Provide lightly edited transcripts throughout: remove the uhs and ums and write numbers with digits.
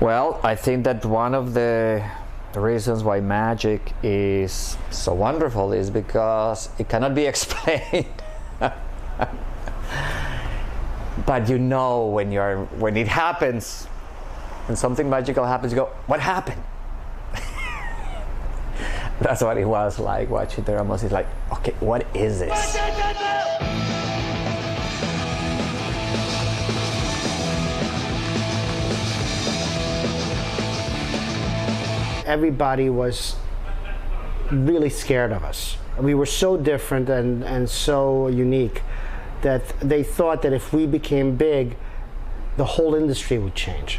Well, I think that one of the reasons why magic is so wonderful is because it cannot be explained. But you know when it happens, when something magical happens, you go, what happened? That's what it was like watching the Ramones. It's like, okay, what is this? Everybody was really scared of us. We were so different and so unique that they thought that if we became big, the whole industry would change.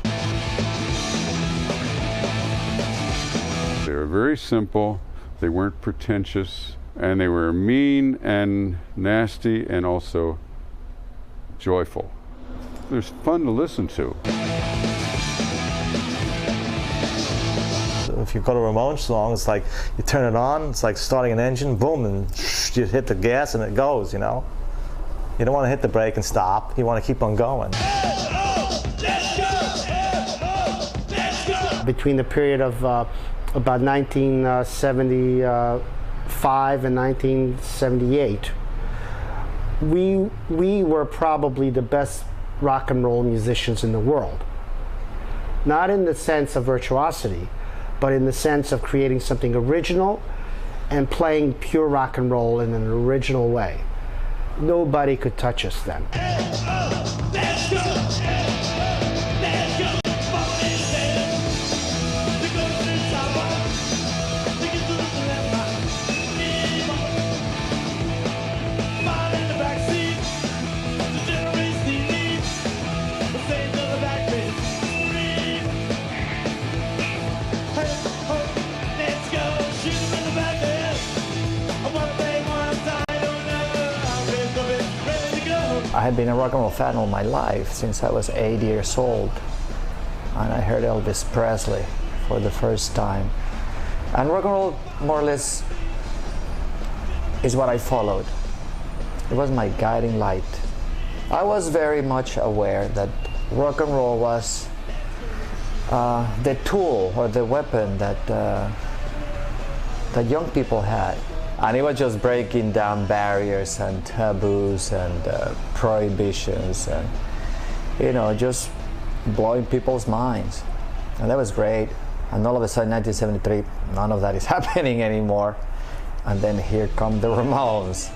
They were very simple, they weren't pretentious, and they were mean and nasty and also joyful. They're fun to listen to. If you go to a Ramones song, it's like you turn it on, it's like starting an engine, boom, and you hit the gas and it goes, you know? You don't want to hit the brake and stop, you want to keep on going. Between the period of about 1975 and 1978, we were probably the best rock and roll musicians in the world. Not in the sense of virtuosity, but in the sense of creating something original and playing pure rock and roll in an original way. Nobody could touch us then. I had been a rock and roll fan all my life, since I was 8 years old. And I heard Elvis Presley for the first time. And rock and roll, more or less, is what I followed. It was my guiding light. I was very much aware that rock and roll was the tool or the weapon that young people had. And it was just breaking down barriers and taboos and prohibitions and, you know, just blowing people's minds. And that was great. And all of a sudden, 1973, none of that is happening anymore. And then here come the Ramones.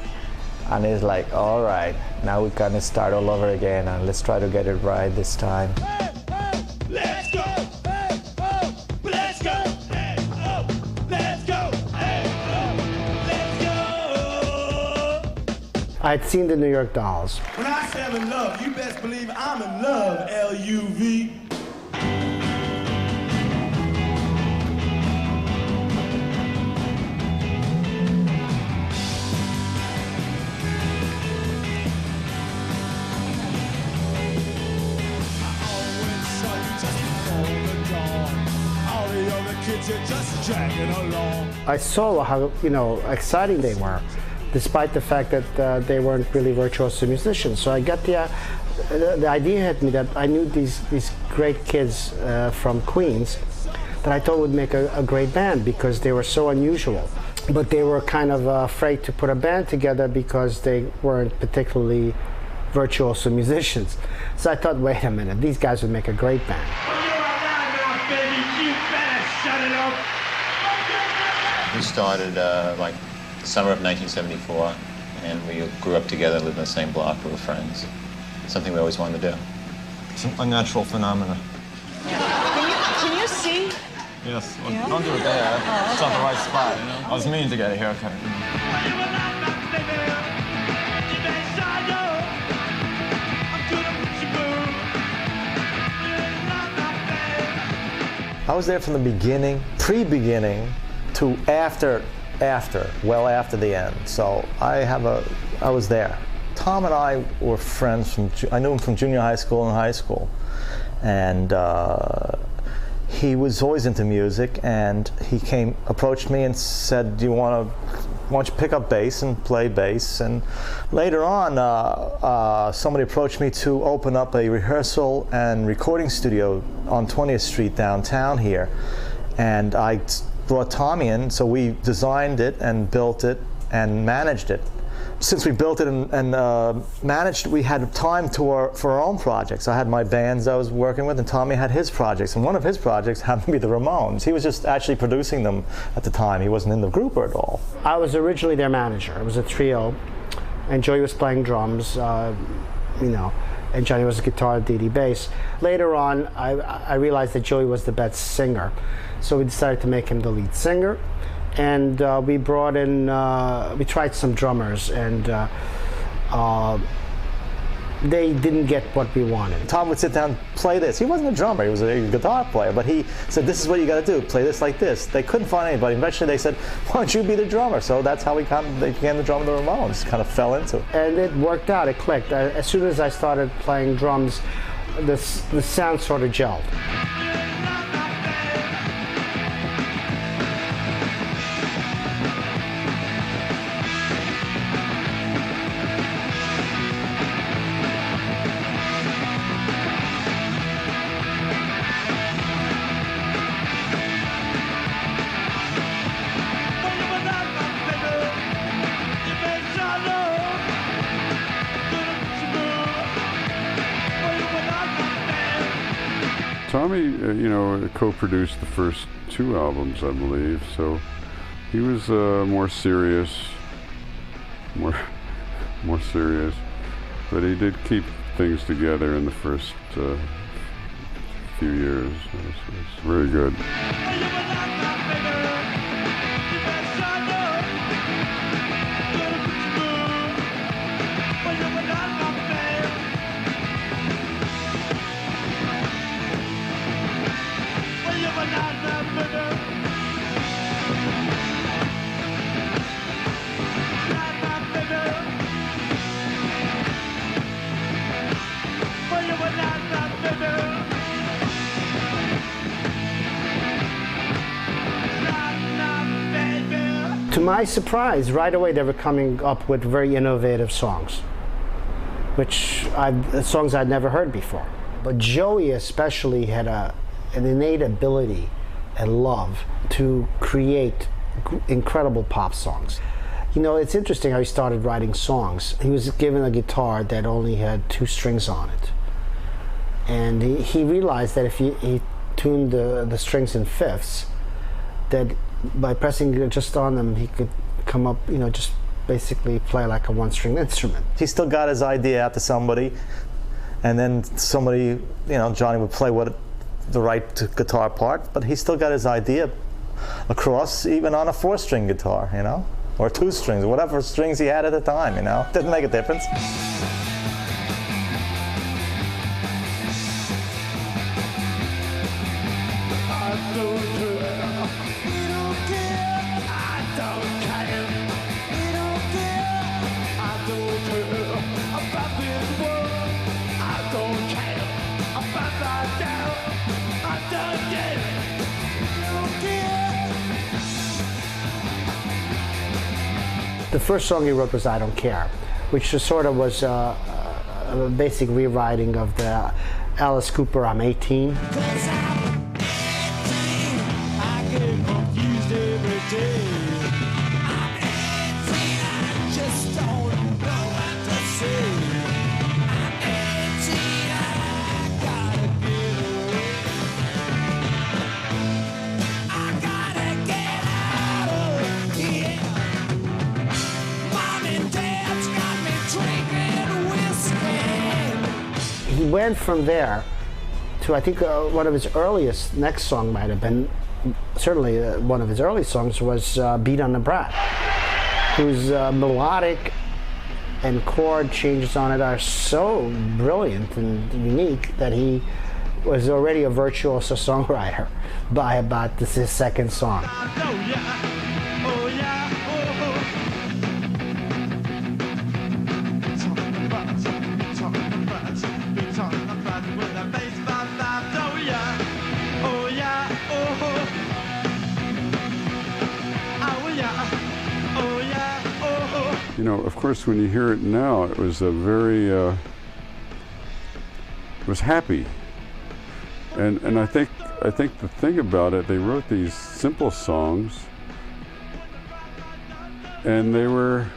And it's like, all right, now we kind of start all over again and let's try to get it right this time. Hey, hey, let's go! Hey, oh, let's go! Hey, oh, let's go! Hey, oh, let's go! I'd seen the New York Dolls. When I say I'm in love, you best believe I'm in love, L-U-V. I saw how, you know, exciting they were, despite the fact that they weren't really virtuoso musicians. So I got the idea hit me that I knew these great kids from Queens that I thought would make a great band because they were so unusual. But they were kind of afraid to put a band together because they weren't particularly virtuoso musicians. So I thought, wait a minute, these guys would make a great band. We started like the summer of 1974, and we grew up together, lived in the same block, we were friends. It's something we always wanted to do. It's an unnatural phenomenon. Can you see? Yes, well, don't do it there. It's not the right spot. I was meaning to get a haircut. I was there from the beginning, pre-beginning, to well after the end. So I was there. Tom and I were friends I knew him from junior high school and high school. And he was always into music, and he approached me and said, do you want to why don't you pick up bass and play bass? And later on, somebody approached me to open up a rehearsal and recording studio on 20th Street downtown here. And I brought Tommy in, so we designed it and built it and managed it. Since we built it and managed, we had time for our own projects. I had my bands I was working with, and Tommy had his projects. And one of his projects happened to be the Ramones. He was just actually producing them at the time. He wasn't in the group at all. I was originally their manager. It was a trio, and Joey was playing drums, you know, and Johnny was guitar, Dee Dee bass. Later on, I realized that Joey was the best singer, so we decided to make him the lead singer. And we brought in, we tried some drummers, and they didn't get what we wanted. Tom would sit down, play this. He wasn't a drummer, he was a guitar player, but he said, this is what you gotta do, play this like this. They couldn't find anybody. Eventually they said, why don't you be the drummer? So that's how they became the drummer of the Ramones, kind of fell into it. And it worked out, it clicked. As soon as I started playing drums, the sound sort of gelled. Tommy, you know, co-produced the first 2 albums, I believe, so he was more serious, but he did keep things together in the first few years. It's very good. To my surprise, right away they were coming up with very innovative songs, songs I'd never heard before. But Joey especially had an innate ability and love to create incredible pop songs. You know, it's interesting how he started writing songs. He was given a guitar that only had 2 strings on it. And he realized that if he tuned the strings in fifths, that by pressing just on them, he could come up, you know, just basically play like a 1-string instrument. He still got his idea out to somebody, and then somebody, you know, Johnny would play the right guitar part, but he still got his idea across, even on a 4-string guitar, you know, or 2 strings, or whatever strings he had at the time, you know. Didn't make a difference. The first song he wrote was I Don't Care, which sort of was a basic rewriting of the Alice Cooper, I'm 18. He went from there to, I think, one of his earliest, next song might have been, certainly one of his early songs was Beat on the Brat, whose melodic and chord changes on it are so brilliant and unique that he was already a virtuoso songwriter by about his second song. Oh yeah. know, of course, when you hear it now, it was a very, it was happy. And I think the thing about it, they wrote these simple songs, and they were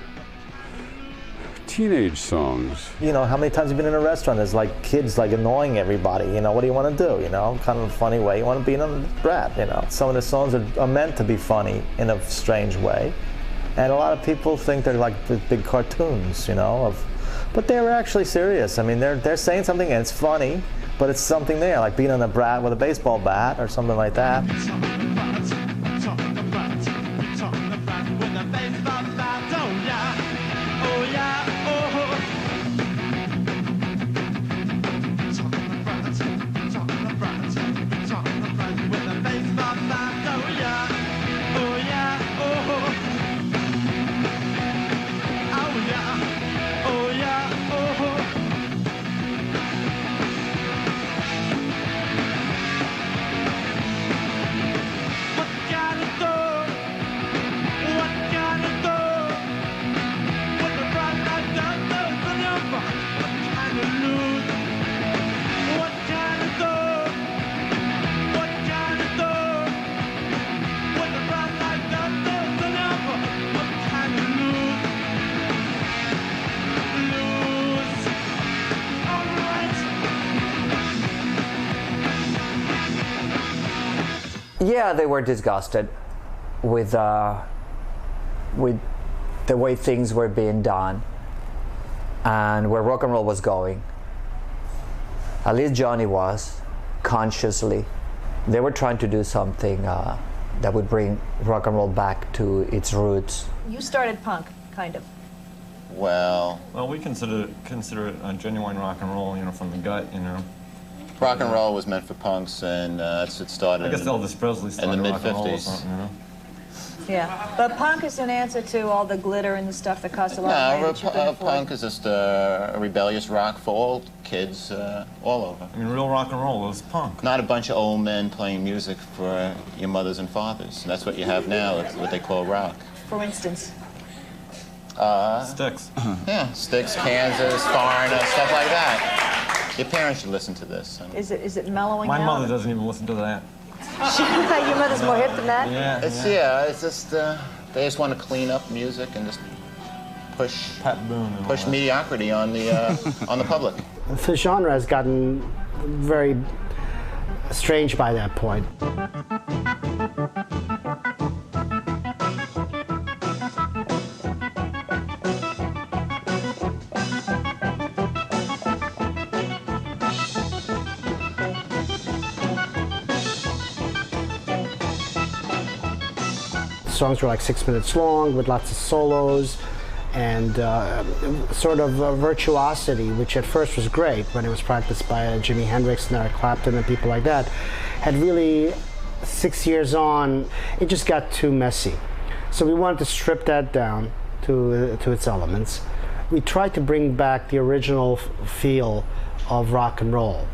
teenage songs. You know, how many times have you been in a restaurant? There's like kids like annoying everybody. You know, what do you want to do? You know, kind of a funny way. You want to be a brat. You know, some of the songs are meant to be funny in a strange way, and a lot of people think they're like big cartoons. You know, but they were actually serious. I mean, they're saying something and it's funny, but it's something there, like being on a brat with a baseball bat or something like that. Yeah, they were disgusted with the way things were being done and where rock and roll was going. At least Johnny was, consciously. They were trying to do something that would bring rock and roll back to its roots. You started punk, kind of. Well, we consider it a genuine rock and roll, you know, from the gut, you know. rock and roll was meant for punks, and it started I guess Elvis Presley started in the rock and roll or mid-50s. something, you know? Yeah, but punk is an answer to all the glitter and the stuff that costs a lot of money that you can afford. Punk is just a rebellious rock for all kids all over. I mean, real rock and roll was punk. Not a bunch of old men playing music for your mothers and fathers. That's what you have now. It's what they call rock. For instance? Styx. Yeah, Styx, Kansas, Foreigner, stuff like that. Your parents should listen to this. Is it mellowing My out? mother doesn't even listen to that. Your mother's more hip than that? Yeah. It's just they just want to clean up music and just push mediocrity on the public. The genre has gotten very strange by that point. Songs were like 6 minutes long with lots of solos and sort of virtuosity, which at first was great when it was practiced by Jimi Hendrix and Eric Clapton and people like that. Had really, 6 years on, it just got too messy. So we wanted to strip that down to its elements. We tried to bring back the original feel of rock and roll.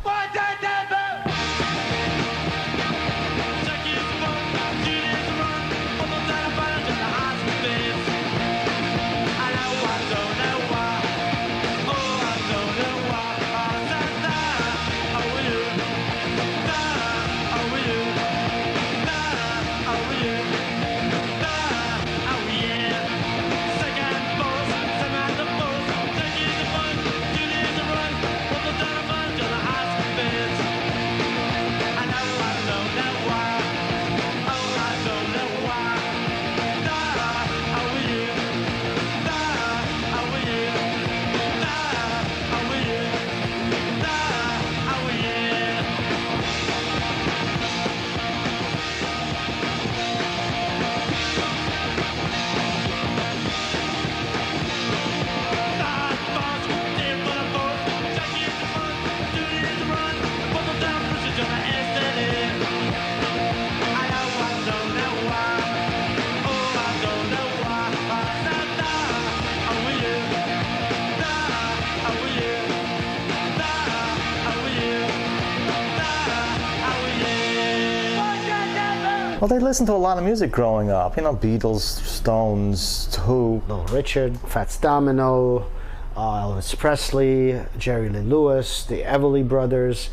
Well, they listened to a lot of music growing up. You know, Beatles, Stones, Who. Little Richard, Fats Domino, Elvis Presley, Jerry Lee Lewis, the Everly Brothers,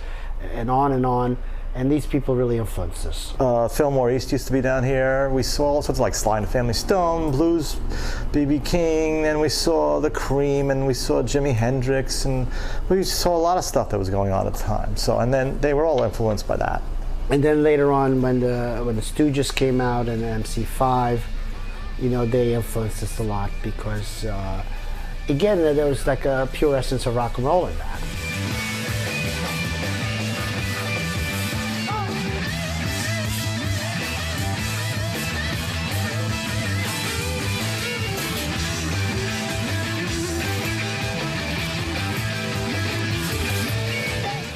and on and on. And these people really influenced us. Fillmore East used to be down here. We saw all sorts of like Sly and the Family Stone, Blues, B.B. King, and we saw the Cream, and we saw Jimi Hendrix, and we saw a lot of stuff that was going on at the time. So, and then they were all influenced by that. And then later on, when the Stooges came out and MC5, you know, they influenced us a lot because, again, there was like a pure essence of rock and roll in that.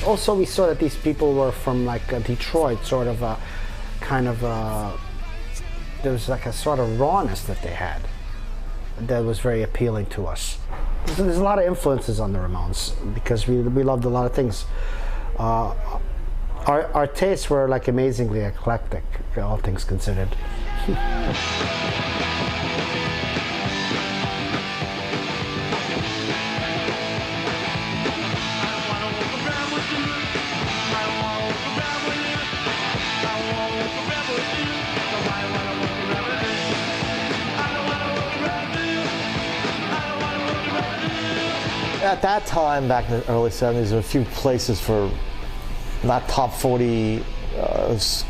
Also, we saw that these people were from like Detroit, sort of a kind of there was like a sort of rawness that they had that was very appealing to us. There's a lot of influences on the Ramones because we loved a lot of things. Our tastes were like amazingly eclectic, all things considered. At that time, back in the early 70s, there were a few places for not top 40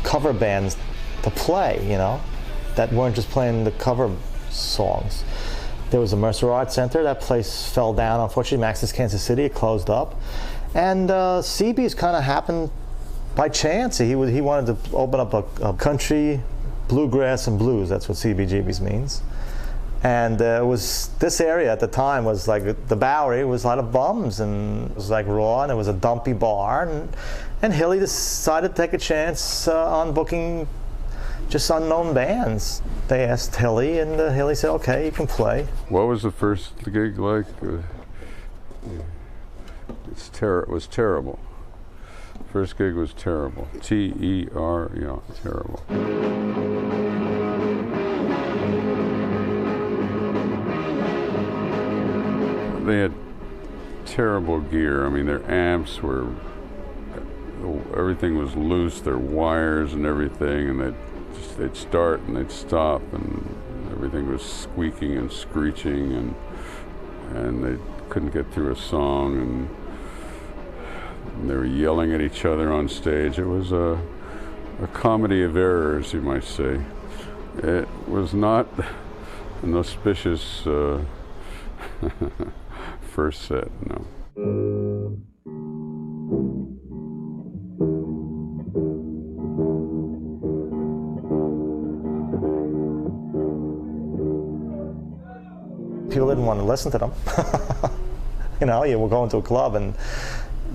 cover bands to play, you know, that weren't just playing the cover songs. There was a Mercer Arts Center. That place fell down, unfortunately. Max's Kansas City, it closed up. And CB's kind of happened by chance. He wanted to open up a country, bluegrass, and blues. That's what CBGB's means. And it was, this area at the time was like the Bowery was a lot of bums, and it was like raw, and it was a dumpy bar, and Hilly decided to take a chance on booking just unknown bands. They asked Hilly, and Hilly said, okay, you can play. What was the first gig like? It was terrible. First gig was terrible. T-E-R, you know, terrible. They had terrible gear. I mean, their amps were, everything was loose, their wires and everything, and they'd start and they'd stop, and everything was squeaking and screeching, and they couldn't get through a song, and they were yelling at each other on stage. It was a comedy of errors, you might say. It was not an auspicious first set, no. People didn't want to listen to them. You know, you were going to a club and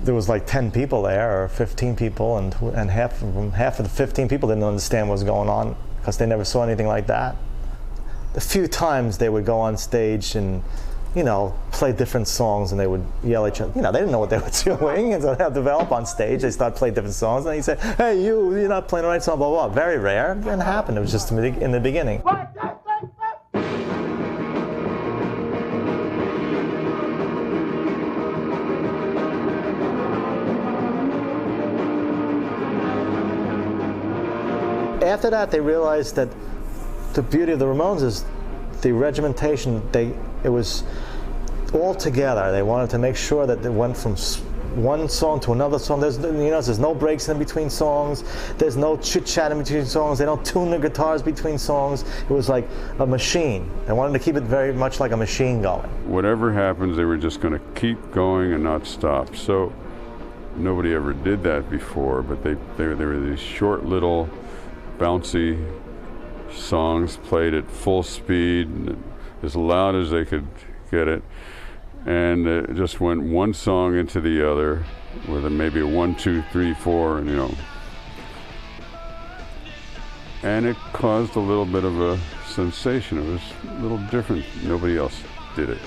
there was like 10 people there, or 15 people, and half of the 15 people didn't understand what was going on because they never saw anything like that. A few times they would go on stage and, you know, play different songs, and they would yell at each other. You know, they didn't know what they were doing, and so they would develop on stage. They start playing different songs, and he said, "Hey, you're not playing the right song." Blah blah. Blah. Very rare. It didn't happen. It was just in the beginning. After that, they realized that the beauty of the Ramones is the regimentation. It was all together. They wanted to make sure that they went from one song to another song. There's no breaks in between songs. There's no chit-chat in between songs. They don't tune the guitars between songs. It was like a machine. They wanted to keep it very much like a machine going. Whatever happens, they were just going to keep going and not stop. So nobody ever did that before, but they were these short little bouncy songs played at full speed, as loud as they could get it, and it just went one song into the other with maybe a 1, 2, 3, 4, and you know, and it caused a little bit of a sensation. It was a little different. Nobody else did it.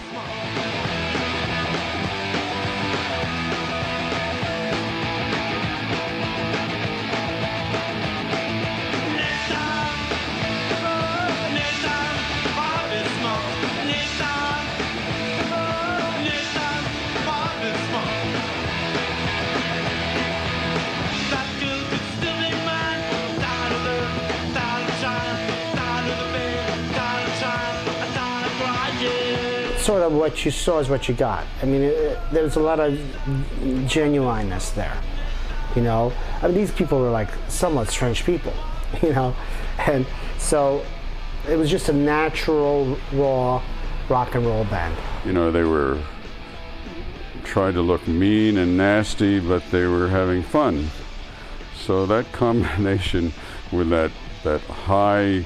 Next time sort of what you saw is what you got. I mean, there was a lot of genuineness there, you know. I mean, these people were like somewhat strange people, you know, and so it was just a natural, raw rock and roll band. You know, they were tried to look mean and nasty, but they were having fun. So that combination with that high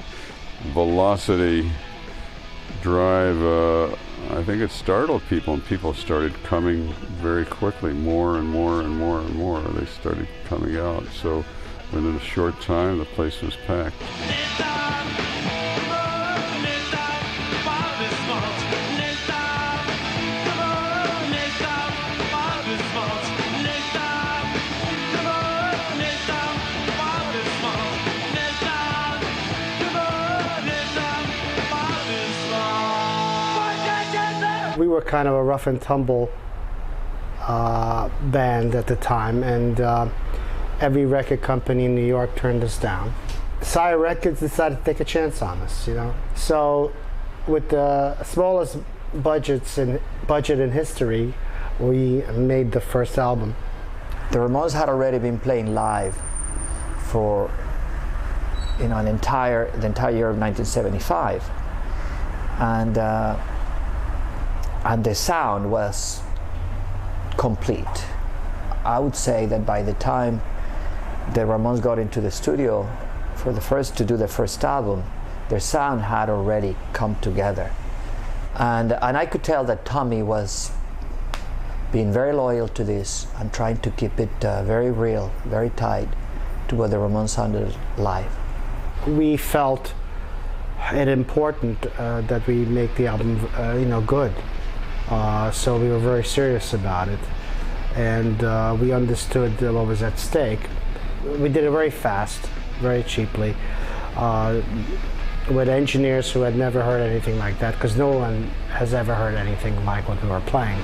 velocity drive, I think it startled people, and people started coming very quickly, more and more and more and more. They started coming out. So within a short time, the place was packed. We were kind of a rough and tumble band at the time, and every record company in New York turned us down. Sire Records decided to take a chance on us, you know. So, with the smallest budget in history, we made the first album. The Ramones had already been playing live for, you know, the entire year of 1975, and the sound was complete. I would say that by the time the Ramones got into the studio to do the first album, their sound had already come together, and I could tell that Tommy was being very loyal to this and trying to keep it very real, very tight to what the Ramones sounded live. We felt it important that we make the album, you know, good. So we were very serious about it, and we understood what was at stake. We did it very fast, very cheaply, with engineers who had never heard anything like that, because no one has ever heard anything like what we were playing.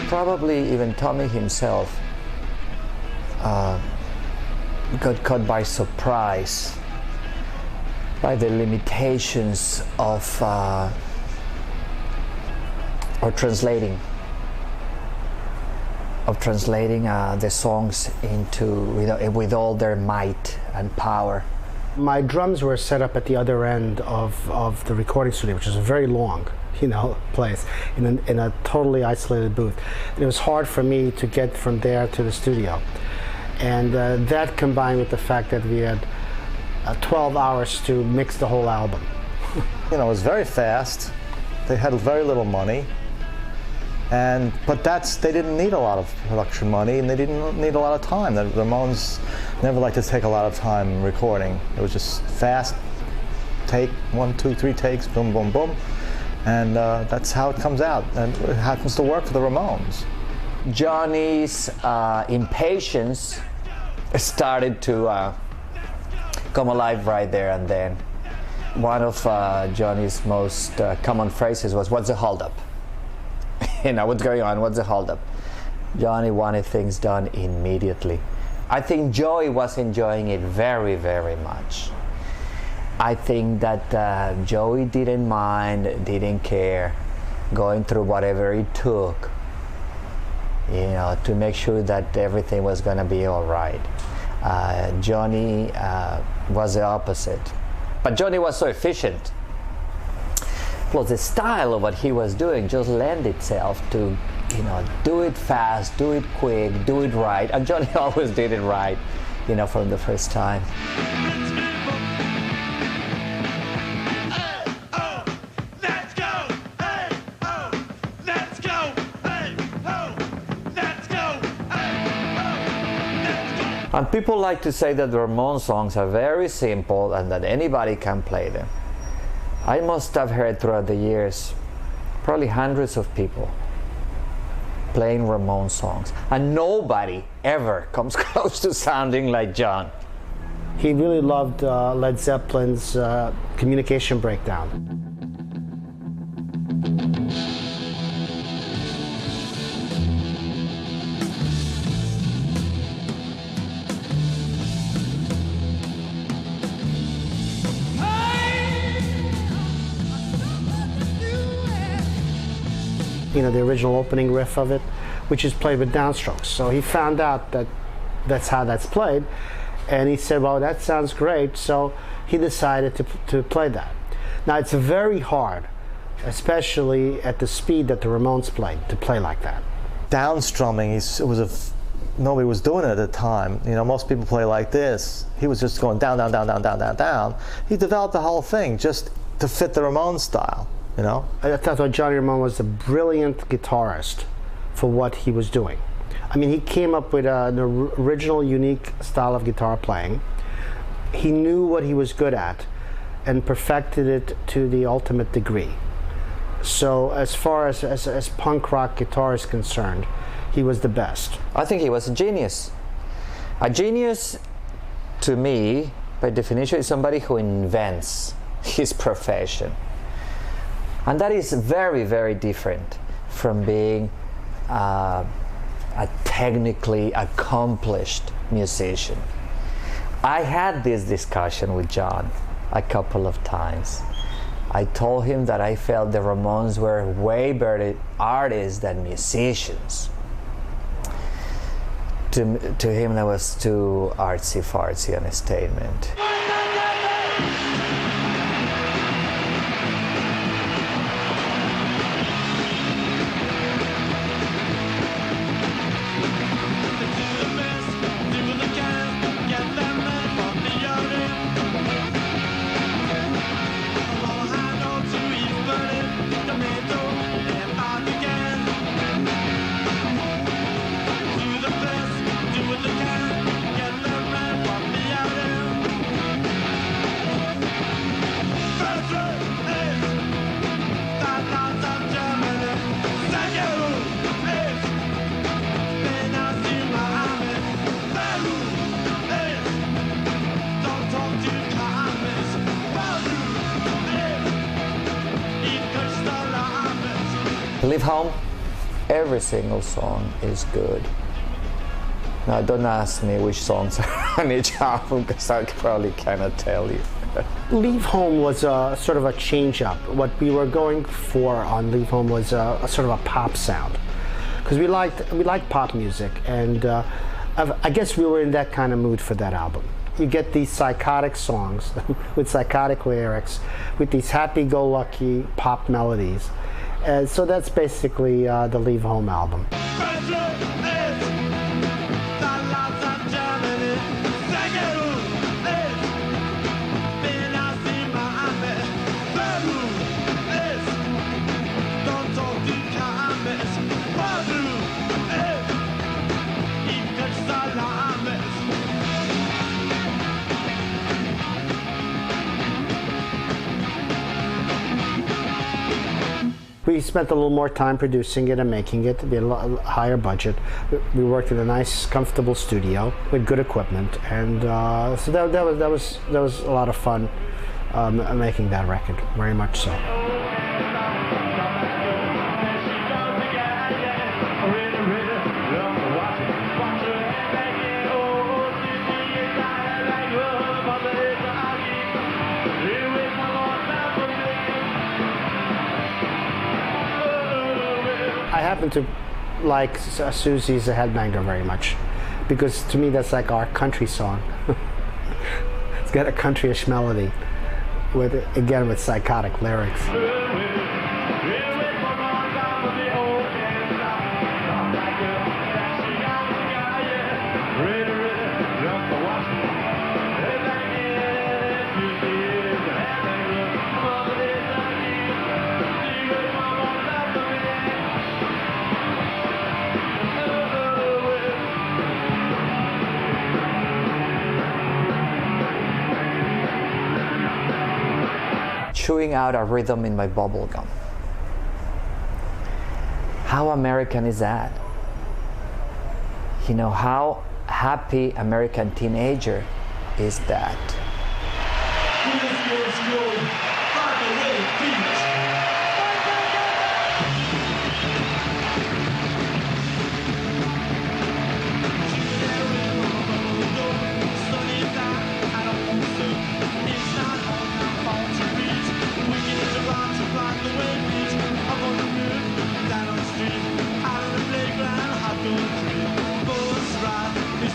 Probably even Tommy himself got caught by surprise by the limitations of translating the songs into, you know, with all their might and power. My drums were set up at the other end of the recording studio, which is a very long, you know, place in a totally isolated booth. And it was hard for me to get from there to the studio, and that combined with the fact that we had 12 hours to mix the whole album. You know, it was very fast. They had very little money, but they didn't need a lot of production money, and they didn't need a lot of time. The Ramones never liked to take a lot of time recording. It was just fast, take 1, 2, 3 takes, boom, boom, boom. And that's how it comes out, and it happens to work for the Ramones. Johnny's impatience started to come alive right there and then. One of Johnny's most common phrases was, "What's the holdup?" You know, what's going on? What's the holdup? Johnny wanted things done immediately. I think Joey was enjoying it very, very much. I think that Joey didn't mind, didn't care, going through whatever it took, you know, to make sure that everything was going to be all right. Johnny was the opposite. But Johnny was so efficient. Plus, the style of what he was doing just lent itself to, you know, do it fast, do it quick, do it right. And Johnny always did it right, you know, from the first time. And people like to say that the Ramones songs are very simple and that anybody can play them. I must have heard throughout the years probably hundreds of people playing Ramones songs, and nobody ever comes close to sounding like John. He really loved Led Zeppelin's Communication Breakdown. You know, the original opening riff of it, which is played with downstrokes. So he found out that that's how that's played, and he said, well, that sounds great, so he decided to play that. Now, it's very hard, especially at the speed that the Ramones played, to play like that. Downstrumming, nobody was doing it at the time. You know, most people play like this. He was just going down, down, down, down, down, down, down. He developed the whole thing just to fit the Ramones style. You know? I thought Johnny Ramone was a brilliant guitarist for what he was doing. I mean, he came up with an original, unique style of guitar playing. He knew what he was good at and perfected it to the ultimate degree. So as far as punk rock guitar is concerned, he was the best. I think he was a genius. A genius, to me, by definition, is somebody who invents his profession. And that is very, very different from being a technically accomplished musician. I had this discussion with John a couple of times. I told him that I felt the Ramones were way better artists than musicians. To him, that was too artsy-fartsy an statement. Leave Home, every single song is good. Now, don't ask me which songs are on each album, because I probably cannot tell you. Leave Home was sort of a change-up. What we were going for on Leave Home was a sort of a pop sound, because we liked pop music, and I guess we were in that kind of mood for that album. You get these psychotic songs with psychotic lyrics, with these happy-go-lucky pop melodies. So that's basically the Leave Home album. We spent a little more time producing it and making it. We had a higher budget. We worked in a nice, comfortable studio with good equipment, and so that was a lot of fun making that record. Very much so. I happen to like Susie's a Headbanger very much, because to me that's like our country song. It's got a countryish melody, with psychotic lyrics. chewing out a rhythm in my bubble gum. How American is that? You know, how happy American teenager is that?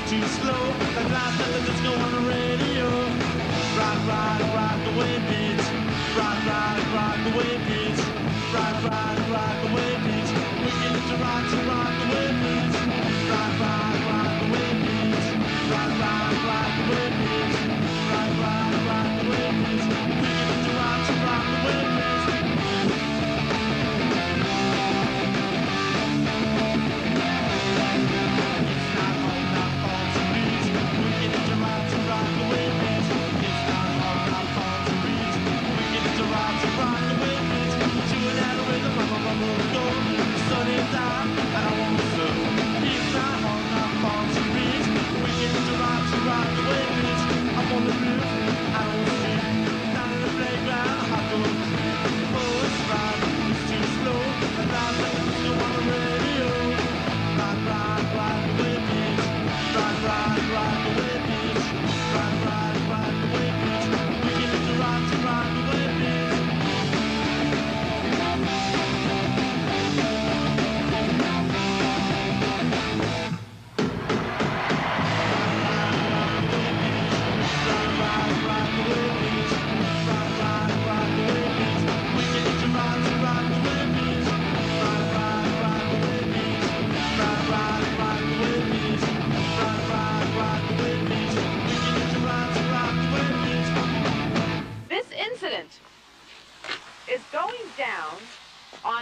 Too slow, the last nothing that's going on the radio. Rock, rock, rock the way beats. Rock, rock, rock the way beats. Rock, rock, rock the way beats. We get to rock the way beats. Rock, rock, rock the way beats. Rock, rock, rock the way beats. Rock, rock, rock the way beats. We get to rock the way beats.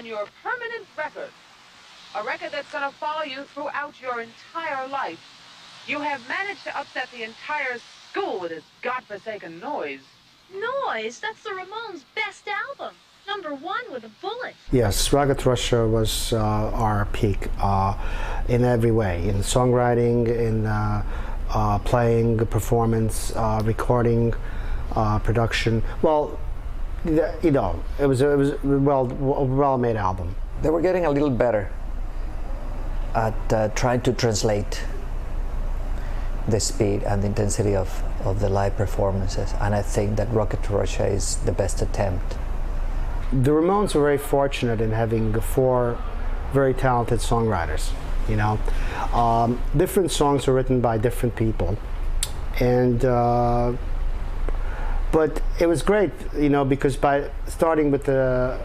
Your permanent record, a record that's going to follow you throughout your entire life. You have managed to upset the entire school with this godforsaken noise. Noise? That's the Ramones' best album. #1 with a bullet. Yes, Rocket Russia was our peak in every way, in songwriting, in playing, performance, recording, production. Well, you know, it was a well-made album. They were getting a little better at trying to translate the speed and the intensity of the live performances, and I think that Rocket to Russia is the best attempt. The Ramones were very fortunate in having 4 very talented songwriters. You know, different songs were written by different people, and but it was great, you know, because by starting with the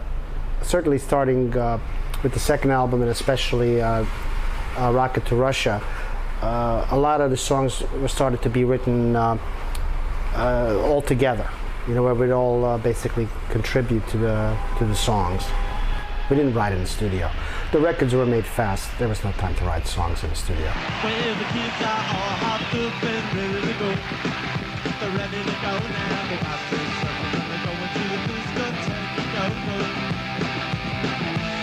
second album, and especially Rocket to Russia, a lot of the songs were started to be written all together, you know, where we'd all basically contribute to the songs. We didn't write in the studio. The records were made fast. There was no time to write songs in the studio. Well, the kids are all hopped up and ready to go. They're ready to go now. They got this circle and they're going to the discotheque. Go.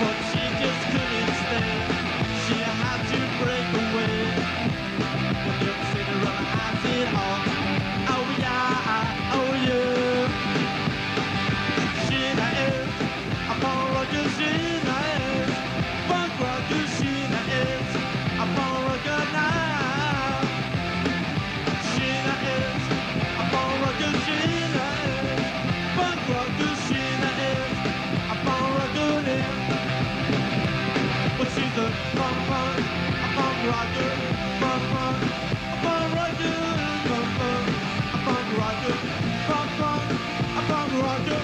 But she just couldn't stand. She had to break away. When you sit around and I said, oh yeah, oh yeah. She is a punk rocker, she is punk rocker, she is a punk rocker now. She is a punk rocker, she is punk rocker, she is a punk rocker now. But she's a punk rocker, a punk rocker, punk rocker, a punk rocker, a punk rocker, a punk rocker.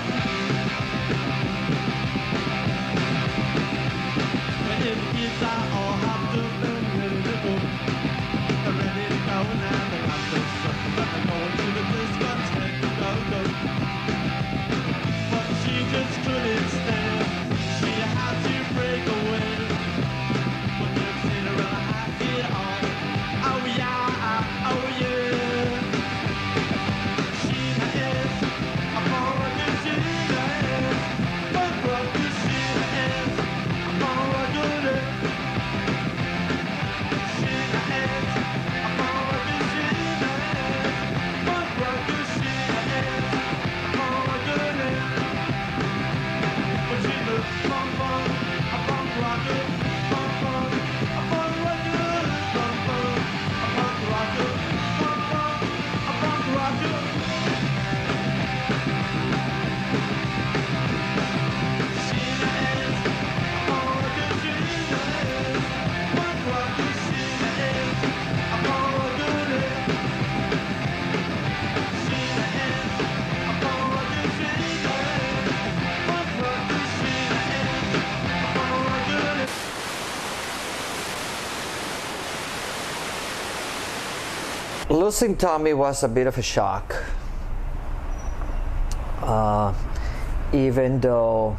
And the kids are all hopped up and ready to go. They're ready to go now. They got the circle and they're going to the discotheque. Go. But she just couldn't stand. She had to break away. But they're sitting around, I did all. Losing Tommy was a bit of a shock, even though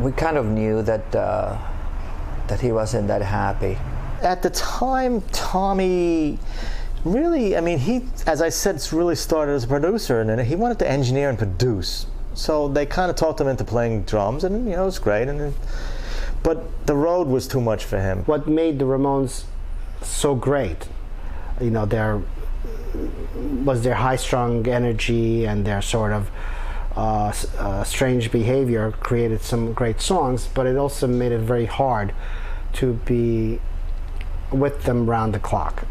we kind of knew that that he wasn't that happy. At the time, Tommy really, I mean, he, as I said, really started as a producer, and then he wanted to engineer and produce. So they kind of talked him into playing drums, and you know, it was great. But the road was too much for him. What made the Ramones so great, you know, their high-strung energy and their sort of strange behavior created some great songs, but it also made it very hard to be with them round the clock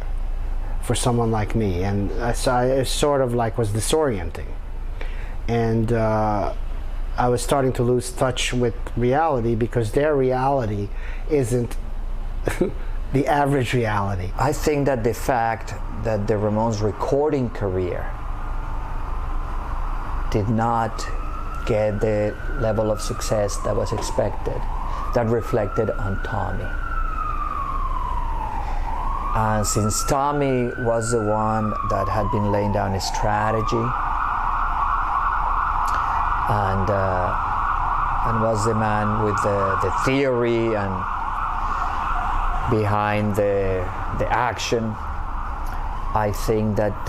for someone like me, and so it sort of like was disorienting, and I was starting to lose touch with reality because their reality isn't the average reality. I think that the fact that the Ramones' recording career did not get the level of success that was expected, that reflected on Tommy. And since Tommy was the one that had been laying down his strategy and was the man with the theory and behind the action, I think that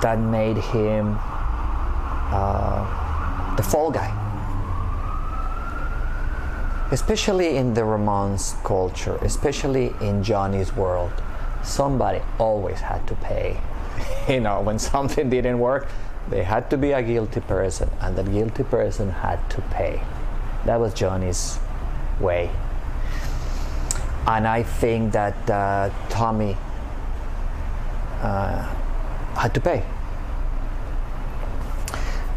that made him the fall guy. Especially in the Ramones culture, especially in Johnny's world, somebody always had to pay. You know, when something didn't work, there had to be a guilty person, and that guilty person had to pay. That was Johnny's way. And I think that Tommy had to pay.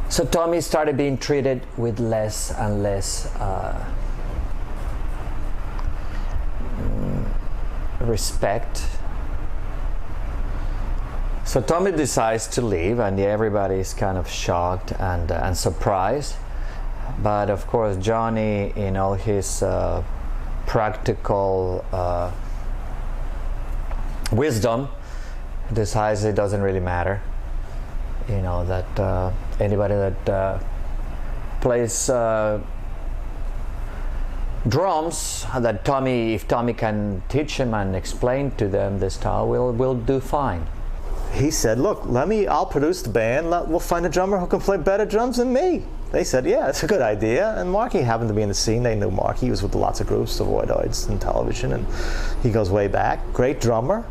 So Tommy started being treated with less and less respect. So Tommy decides to leave, and everybody is kind of shocked and surprised. But of course, Johnny, in all his practical wisdom, decides it doesn't really matter. You know, that anybody that plays drums, that Tommy, if Tommy can teach him and explain to them the style, will do fine. He said, look, I'll produce the band, we'll find a drummer who can play better drums than me. They said, yeah, it's a good idea. And Marky happened to be in the scene. They knew Marky. He was with lots of groups, the Voidoids and television, and he goes way back. Great drummer.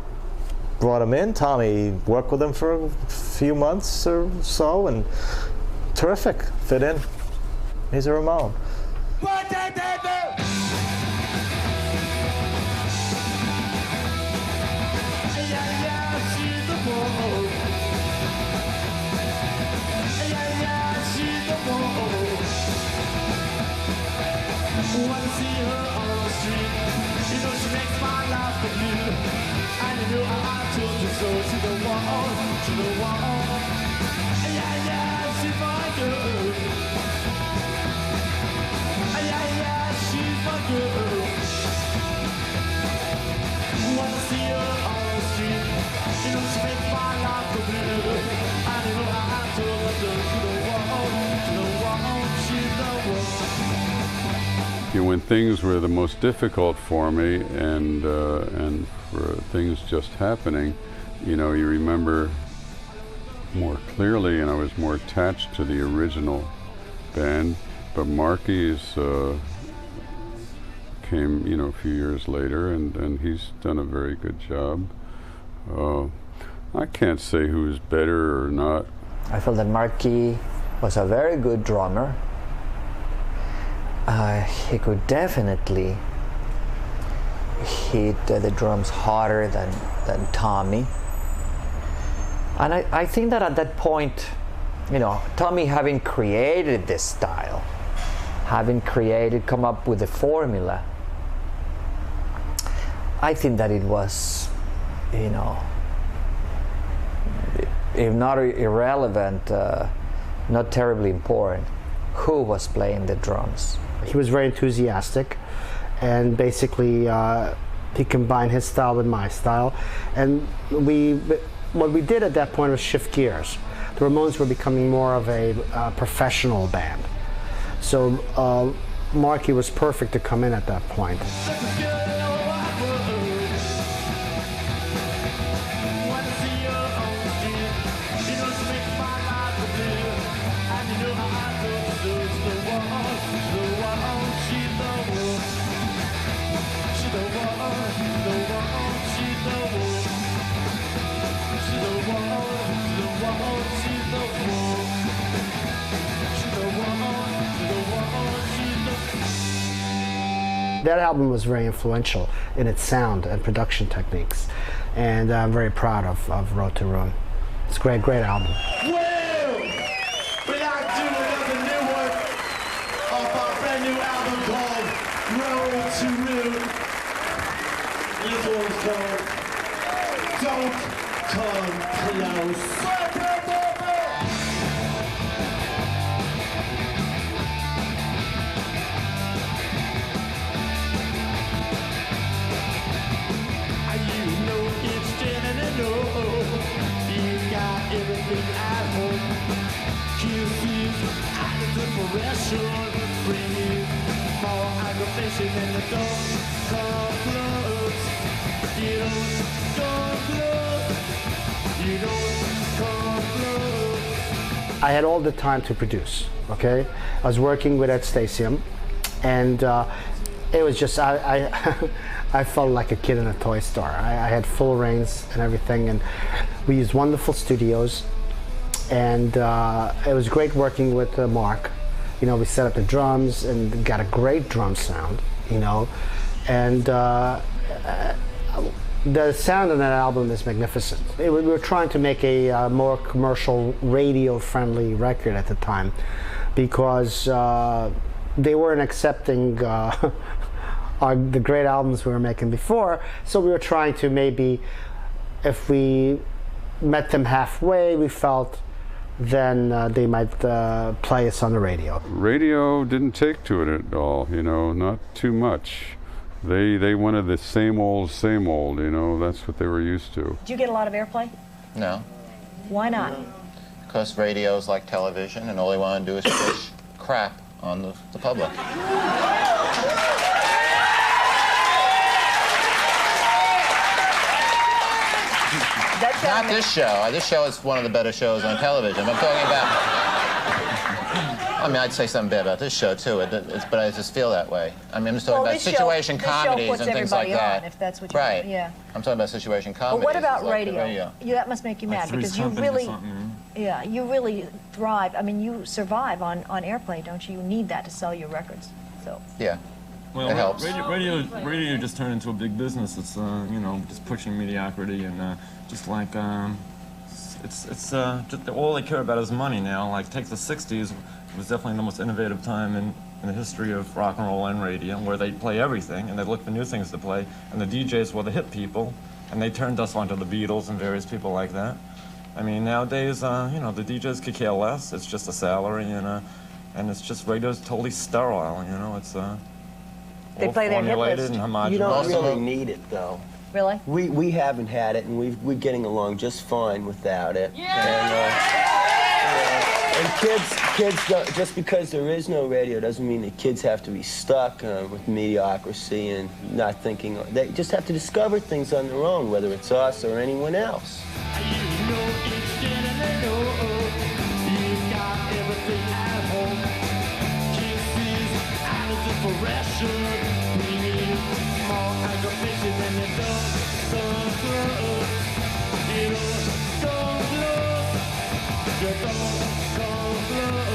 Brought him in. Tommy worked with him for a few months or so, and terrific. Fit in. He's a Ramone. Wanna see her on the street. You know she makes my life blue. And you know I told you so. To the wall, to the wall. Yeah, yeah, she's my girl. Yeah, yeah, she's my girl. Wanna see her on the street. You know she makes my life blue. And you know I told her to the wall, she's the wall. When things were the most difficult for me, and for things just happening, you know, you remember more clearly, and I was more attached to the original band. But Marky's came, you know, a few years later, and he's done a very good job. I can't say who's better or not. I felt that Marky was a very good drummer. He could definitely hit the drums harder than Tommy. And I think that at that point, you know, Tommy having created this style, come up with the formula, I think that it was, you know, if not irrelevant, not terribly important, who was playing the drums. He was very enthusiastic, and basically he combined his style with my style, and what we did at that point was shift gears. The Ramones were becoming more of a professional band, so Marky was perfect to come in at that point. That album was very influential in its sound and production techniques, and I'm very proud of Road to Ruin. It's a great album. Well, we'd like to do another new one of our brand new album called Road to Ruin. This one's called Don't Come Close. Bringing more aggravation in the don't come close. You don't come close. You don't come close. I had all the time to produce, okay? I was working with Ed Stasium, and it was just, I felt like a kid in a toy store. I had full reins and everything, and we used wonderful studios, and it was great working with Mark. You know, we set up the drums and got a great drum sound, you know, and the sound on that album is magnificent. We were trying to make a more commercial, radio-friendly record at the time, because they weren't accepting the great albums we were making before, so we were trying to maybe, if we met them halfway, we felt then they might play us on the radio. Radio didn't take to it at all, you know, not too much. They wanted the same old, you know, that's what they were used to. Did you get a lot of airplay? No. Why not? Because radio's like television, and all they want to do is push crap on the public. Not this show. This show is one of the better shows on television. I'm talking about... I mean, I'd say something bad about this show, too, but I just feel that way. I mean, I'm just talking about situation comedies and things like that. If that's what you right. want, yeah. I'm talking about situation comedies. But what about like radio? Yeah, that must make you mad, because you really... Yeah, you really thrive. I mean, you survive on airplay, don't you? You need that to sell your records, so... Yeah. Well, it helps. Radio just turned into a big business. It's you know, just pushing mediocrity, and just like it's just all they care about is money now. Like, take the '60s, it was definitely the most innovative time in the history of rock and roll and radio, where they play everything and they look for new things to play. And the DJs were the hit people, and they turned us onto the Beatles and various people like that. I mean, nowadays, you know, the DJs could care less. It's just a salary, and it's just radio's totally sterile. You know, it's they play their hit list. And homogenous. You don't really need it, though. Really? We haven't had it, and we're getting along just fine without it. Yeah. And kids don't, just because there is no radio doesn't mean that kids have to be stuck with mediocrity and not thinking. They just have to discover things on their own, whether it's us or anyone else. Don't come close.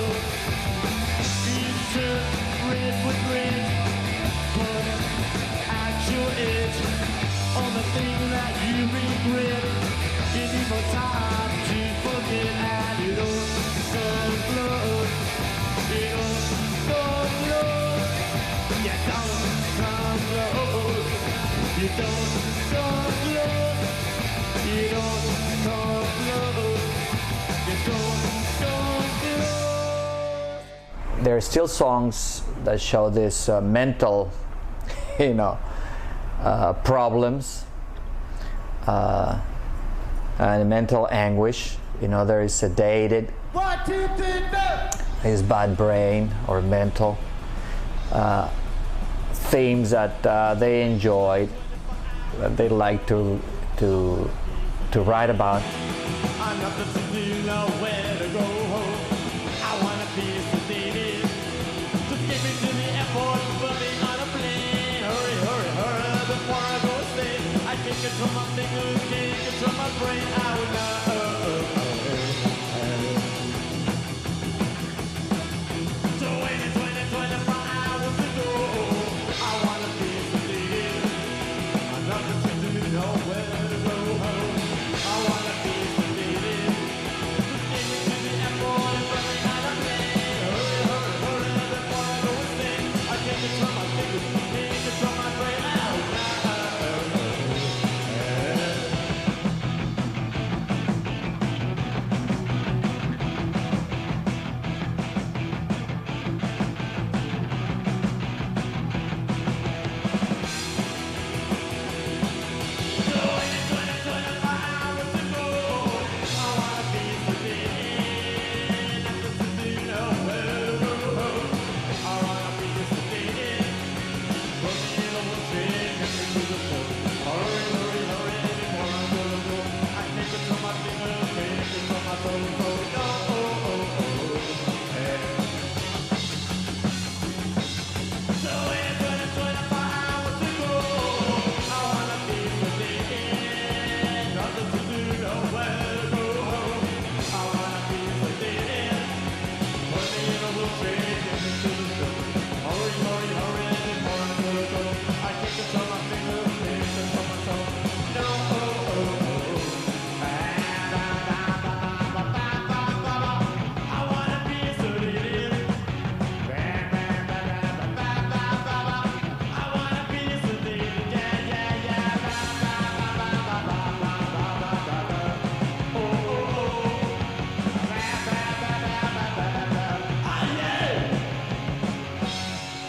There are still songs that show this mental, you know, problems and mental anguish. You know, there is sedated, his bad brain or mental themes that they enjoyed, that they like to write about.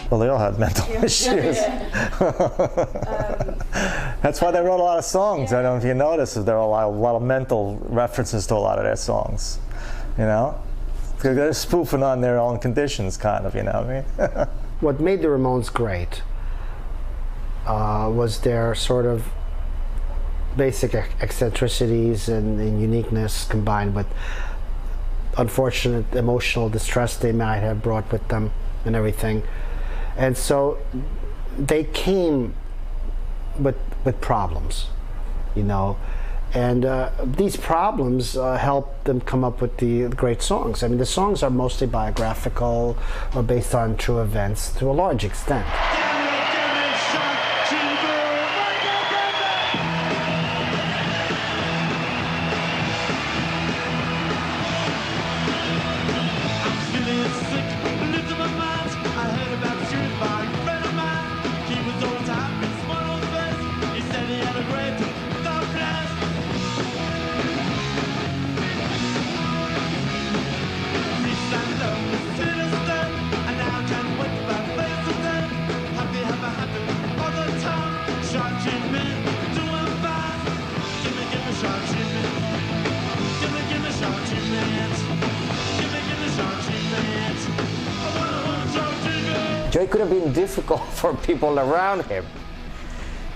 Well, they all had mental issues. That's why they wrote a lot of songs. I don't know if you notice, there are a lot of mental references to a lot of their songs. You know, they're spoofing on their own conditions, kind of. You know what I mean? What made the Ramones great was their sort of basic eccentricities and uniqueness combined with unfortunate emotional distress they might have brought with them and everything. And so they came with problems, you know, and these problems helped them come up with the great songs. I mean, the songs are mostly biographical or based on true events to a large extent. It could have been difficult for people around him,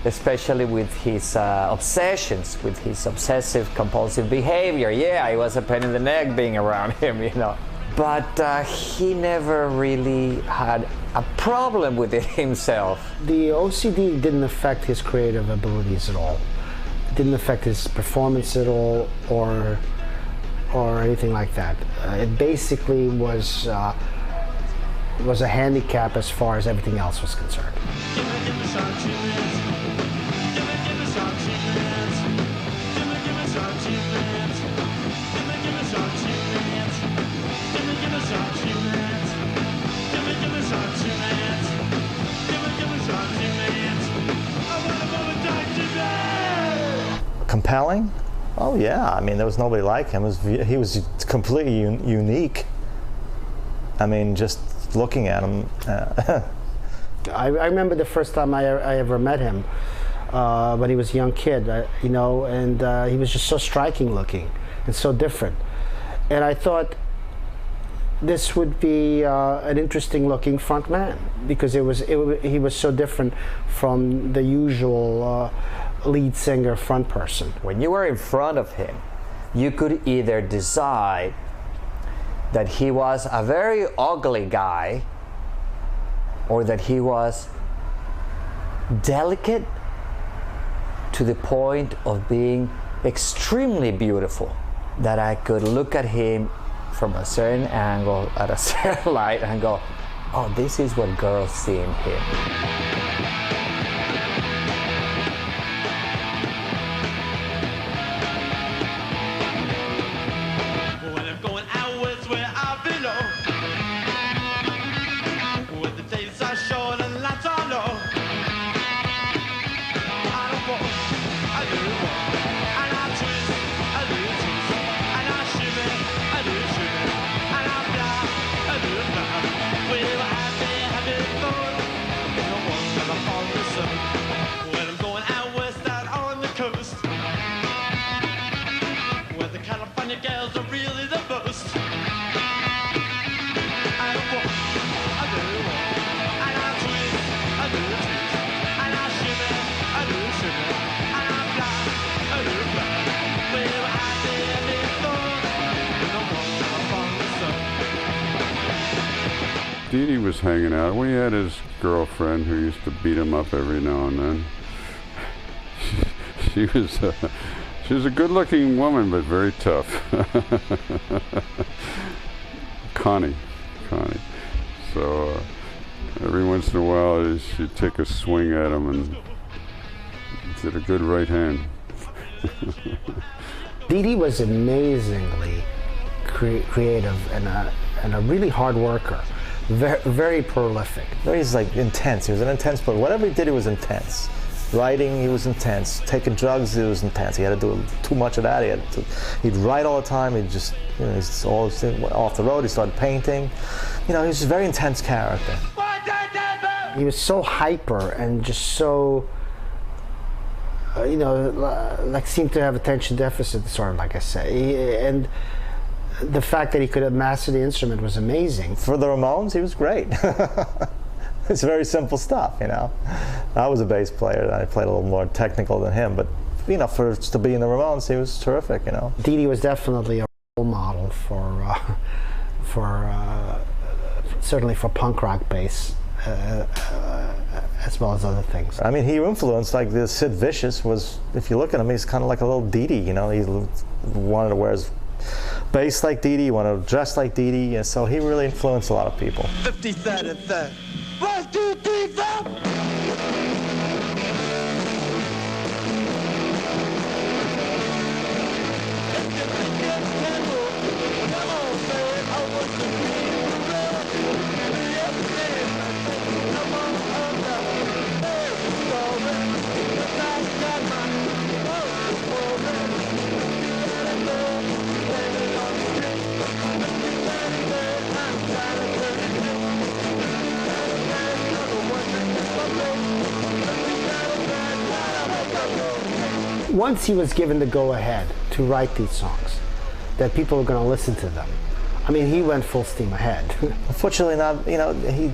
especially with his obsessions, with his obsessive compulsive behavior. Yeah, it was a pain in the neck being around him, you know. But he never really had a problem with it himself. The OCD didn't affect his creative abilities at all. It didn't affect his performance at all or anything like that. It basically was a handicap as far as everything else was concerned. I wanna Compelling? Oh yeah, I mean, there was nobody like him. He was completely unique. I mean, just looking at him. I remember the first time I ever met him, when he was a young kid, you know, and he was just so striking looking and so different. And I thought this would be an interesting looking front man, because he was so different from the usual lead singer front person. When you were in front of him, you could either decide that he was a very ugly guy or that he was delicate to the point of being extremely beautiful, that I could look at him from a certain angle at a certain light and go, oh, this is what girls see in him. Dee Dee was hanging out. We had his girlfriend who used to beat him up every now and then. She was a good-looking woman, but very tough. Connie. So every once in a while, she'd take a swing at him and did a good right hand. Dee Dee was amazingly creative and a really hard worker. Very, very prolific. He's like intense. He was an intense player. Whatever he did, he was intense. Writing, he was intense. Taking drugs, he was intense. He had to do too much of that. He'd write all the time. He'd just, you know, he's all off the road. He started painting. You know, he was a very intense character. He was so hyper and just so, you know, like seemed to have attention deficit disorder, like I say, and the fact that he could master the instrument was amazing. For the Ramones, he was great. It's very simple stuff, you know. I was a bass player, and I played a little more technical than him, but, you know, to be in the Ramones, he was terrific, you know. Dee Dee was definitely a role model certainly for punk rock bass, as well as other things. I mean, he influenced, like, the Sid Vicious was, if you look at him, he's kind of like a little Dee Dee, you know. He wanted to wear his bass like Dee Dee, wanted to dress like Dee Dee, and so he really influenced a lot of people. 53rd and 3rd. 1, 2, 3, 4. Once he was given the go-ahead to write these songs, that people were going to listen to them, I mean, he went full steam ahead. Unfortunately, not. You know, he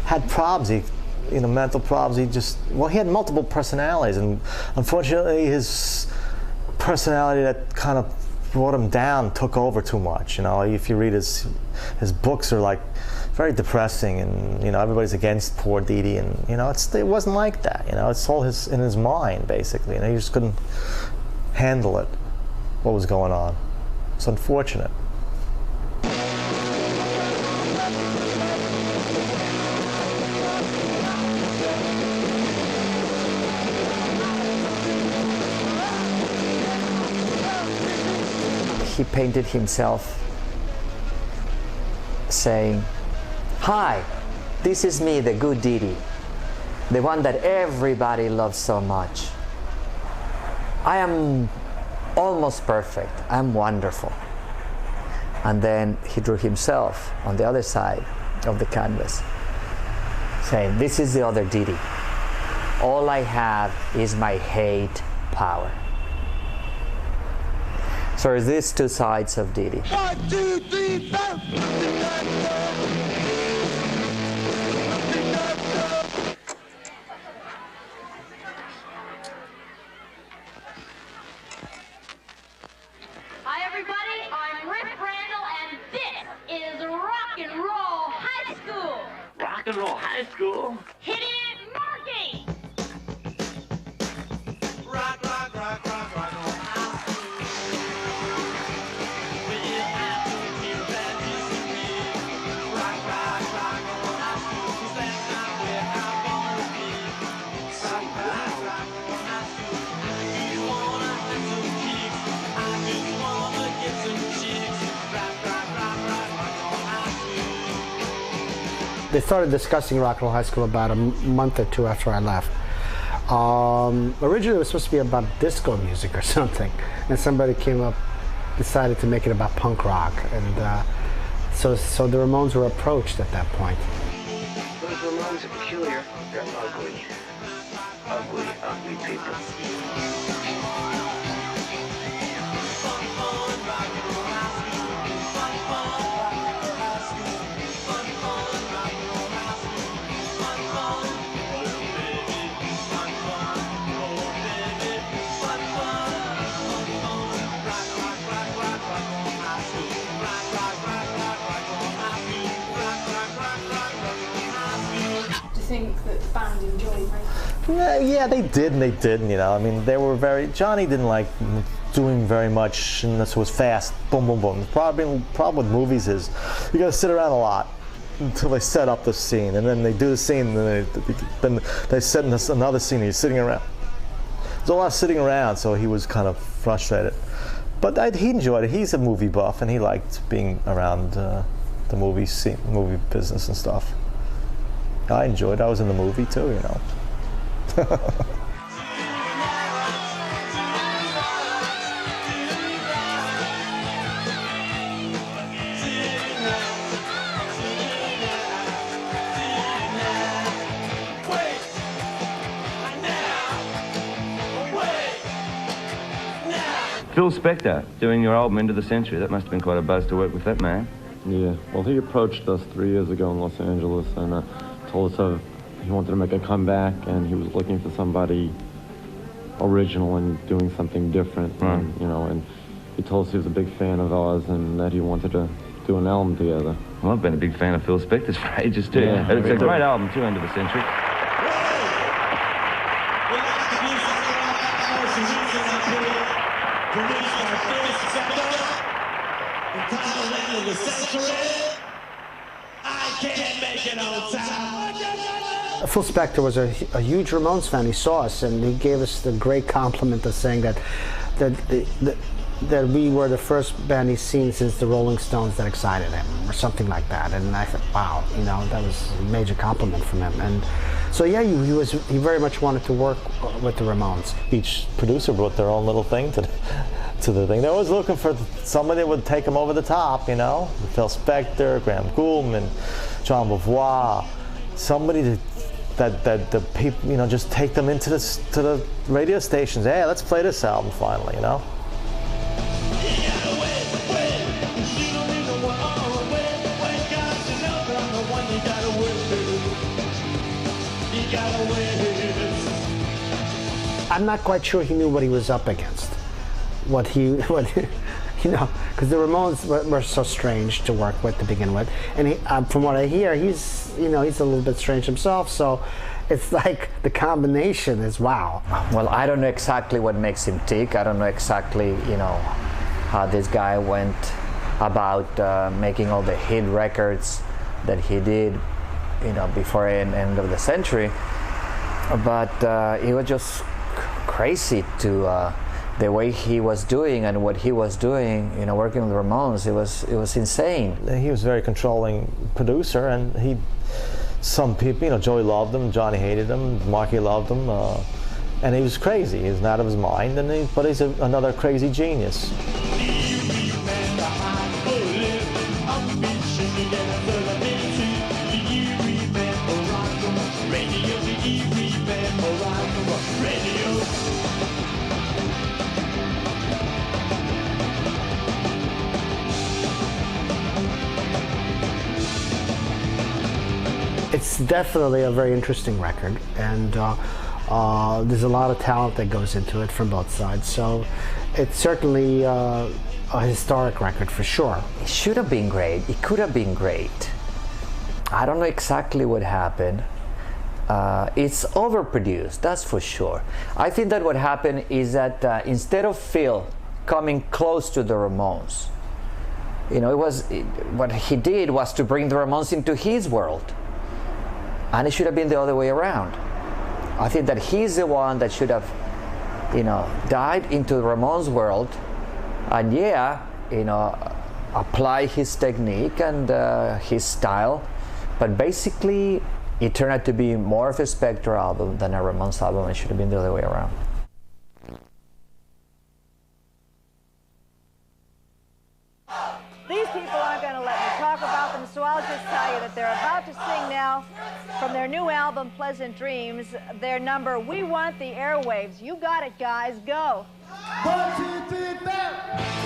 had problems. You know, mental problems. He had multiple personalities, and unfortunately, his personality that kind of brought him down took over too much. You know, if you read his books are like very depressing, and you know, everybody's against poor Dee Dee, and you know, it wasn't like that. You know, it's all in his mind basically, and he just couldn't handle it. What was going on? It's unfortunate. He painted himself saying, "Hi, this is me, the good Dee Dee, the one that everybody loves so much. I am almost perfect. I'm wonderful. And then he drew himself on the other side of the canvas, saying, this is the other Dee Dee. All I have is my hate power. So there's these two sides of Dee Dee. 1, 2, 3, 4. Hi, everybody. I'm Rick Randall, and this is Rock and Roll High School. Rock and Roll High School? Hit it, Marky! Rock, rock, rock, rock, rock, roll high school. We're out to hear that music. Rock, rock, rock, roll high school. 'Cause that's not where I wanna be. Rock, rock, rock, roll high school. I just wanna have some kicks. I just wanna get some chicks. Rock, rock, rock, rock, rock, roll high school. They started discussing Rock and Roll High School about a month or two after I left. Originally it was supposed to be about disco music or something, and somebody came up, decided to make it about punk rock, and so the Ramones were approached at that point. Those Ramones are peculiar. They're ugly. Ugly, ugly people. Think that the band enjoyed making? Yeah, they did and they didn't, you know. I mean, they were Johnny didn't like doing very much unless it was fast, boom, boom, boom. The problem with movies is you gotta sit around a lot until they set up the scene, and then they do the scene, and then they set in another scene, and you're sitting around. There's a lot of sitting around, so he was kind of frustrated. But he enjoyed it. He's a movie buff, and he liked being around the movie scene, movie business and stuff. I enjoyed it. I was in the movie too, you know. Phil Spector doing your album Into the Century. That must have been quite a buzz to work with that man. Yeah, well, he approached us 3 years ago in Los Angeles and told us he wanted to make a comeback and he was looking for somebody original and doing something different. Right. And, you know, and he told us he was a big fan of ours and that he wanted to do an album together. Well, I've been a big fan of Phil Spector's for ages too. Yeah, It's a great album too, Into the Century. Phil Spector was a huge Ramones fan. He saw us and he gave us the great compliment of saying that we were the first band he's seen since the Rolling Stones that excited him, or something like that. And I thought, wow, you know, that was a major compliment from him. And so yeah, he very much wanted to work with the Ramones. Each producer brought their own little thing to the thing. They were always looking for somebody that would take them over the top, you know. Phil Spector, Graham Gouldman, John Beauvoir, somebody that the people, you know, just take them into the radio stations. Hey, let's play this album finally, you know. I'm not quite sure he knew what he was up against. What you know, because the Ramones were so strange to work with to begin with, and from what I hear, he's a little bit strange himself. So it's like the combination is wow. Well, I don't know exactly what makes him tick. I don't know exactly, you know, how this guy went about making all the hit records that he did, you know, before the end of the century. But it was just crazy to the way he was doing and what he was doing, you know, working with the Ramones. It was insane. He was a very controlling producer, and some people, you know, Joey loved him, Johnny hated him, Marky loved him. And he was crazy. He was out of his mind, but he's another crazy genius. It's definitely a very interesting record, and there's a lot of talent that goes into it from both sides. So it's certainly a historic record for sure. It should have been great. It could have been great. I don't know exactly what happened. It's overproduced, that's for sure. I think that what happened is that instead of Phil coming close to the Ramones, you know, what he did was to bring the Ramones into his world. And it should have been the other way around. I think that he's the one that should have, you know, dived into the Ramones world and, yeah, you know, apply his technique and his style. But basically, it turned out to be more of a Spector album than a Ramones album. It should have been the other way around. These people aren't going to let me talk about them, so I'll just tell you that they're about to sing now from their new album, Pleasant Dreams, their number, We Want the Airwaves. You got it, guys. Go. 1, 2, 3, 4.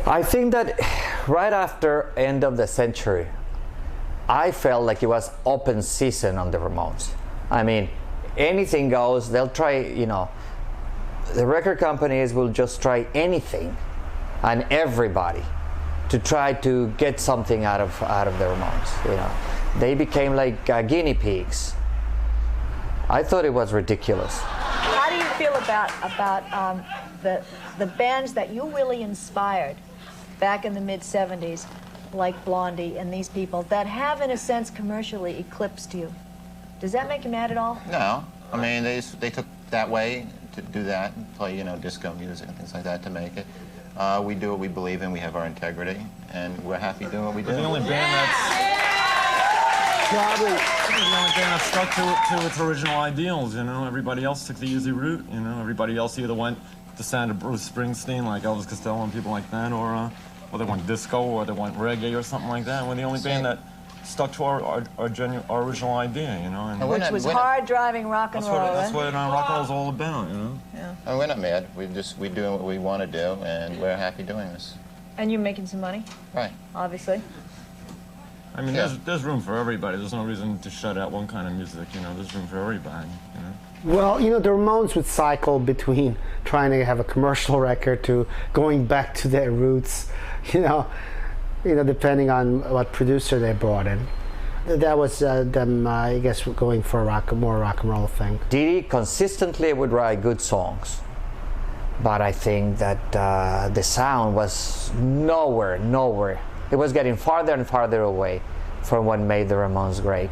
I think that right after end of the century, I felt like it was open season on the Ramones. I mean, anything goes. They'll try, you know, the record companies will just try anything and everybody to try to get something out of the Ramones. You know, they became like guinea pigs. I thought it was ridiculous. How do you feel about the bands that you really inspired back in the mid-'70s, like Blondie and these people, that have, in a sense, commercially eclipsed you? Does that make you mad at all? No. I mean, they took that way to do that, play, you know, disco music and things like that to make it. We do what we believe in, we have our integrity, and we're happy doing what we do. The only band that's probably the only band that stuck to its original ideals, you know. Everybody else took the easy route, you know. Everybody else either went the sound of Bruce Springsteen, like Elvis Costello and people like that, or they went disco, or they went reggae or something like that. And we're the only band that stuck to our original idea, you know. And which was hard-driving rock and roll. That's what rock and roll is all about, you know. Yeah. And we're not mad. We're doing what we want to do, and we're happy doing this. And you're making some money? Right. Obviously. I mean, there's room for everybody. There's no reason to shut out one kind of music, you know. There's room for everybody, you know. Well, you know, the Ramones would cycle between trying to have a commercial record to going back to their roots, you know, depending on what producer they brought in. That was them, I guess, going for a more rock and roll thing. Dee Dee consistently would write good songs, but I think that the sound was nowhere. It was getting farther and farther away from what made the Ramones great.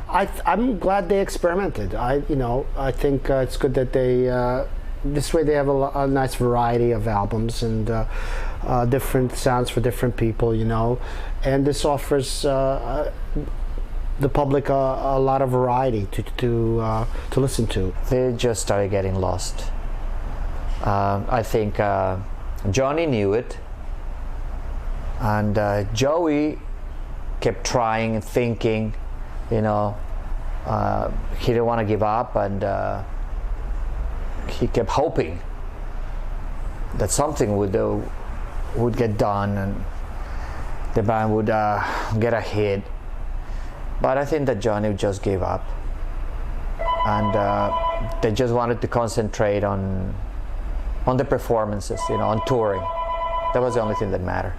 I'm glad they experimented. I think it's good that they this way they have a nice variety of albums and different sounds for different people, you know, and this offers the public a lot of variety to listen to. They just started getting lost. I think Johnny knew it, and Joey kept trying and thinking, you know, he didn't want to give up, and he kept hoping that something would get done and the band would get a hit. But I think that Johnny just gave up, and they just wanted to concentrate on the performances, you know, on touring. That was the only thing that mattered.